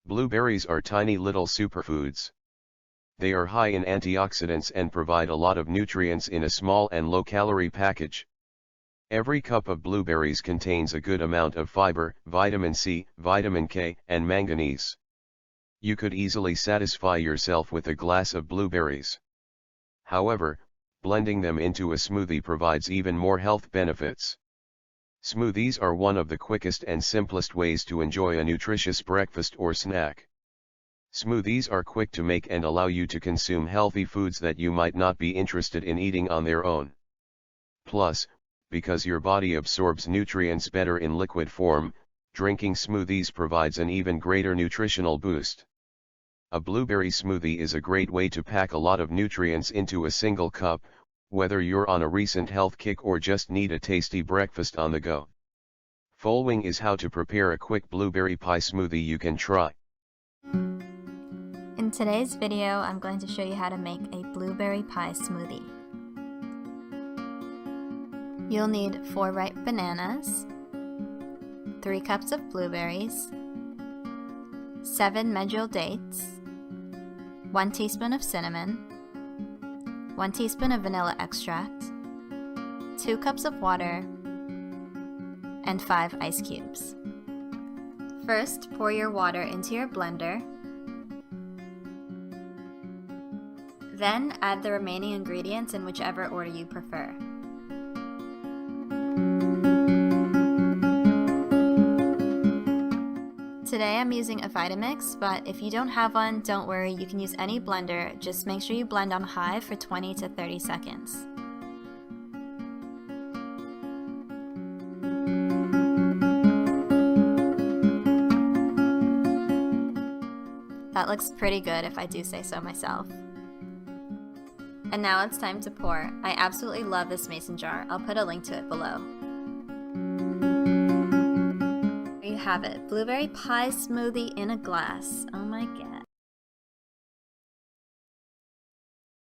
Blueberries are tiny little superfoods. They are high in antioxidants and provide a lot of nutrients in a small and low-calorie package. Every cup of blueberries contains a good amount of fiber, vitamin C, vitamin K, and manganese. You could easily satisfy yourself with a glass of blueberries. However, blending them into a smoothie provides even more health benefits. Smoothies are one of the quickest and simplest ways to enjoy a nutritious breakfast or snack. Smoothies are quick to make and allow you to consume healthy foods that you might not be interested in eating on their own. Plus, because your body absorbs nutrients better in liquid form, drinking smoothies provides an even greater nutritional boost. A blueberry smoothie is a great way to pack a lot of nutrients into a single cup, whether you're on a recent health kick or just need a tasty breakfast on the go. Following is how to prepare a quick blueberry pie smoothie you can try. In today's video, I'm going to show you how to make a blueberry pie smoothie. You'll need 4 ripe bananas, 3 cups of blueberries, 7 medjool dates, 1 teaspoon of cinnamon, 1 teaspoon of vanilla extract, 2 cups of water, and 5 ice cubes. First, pour your water into your blender. Then add the remaining ingredients in whichever order you prefer. Today I'm using a Vitamix, but if you don't have one, don't worry, you can use any blender. Just make sure you blend on high for 20 to 30 seconds. That looks pretty good if I do say so myself. And now it's time to pour. I absolutely love this mason jar. I'll put a link to it below. There you have it, blueberry pie smoothie in a glass. Oh my god.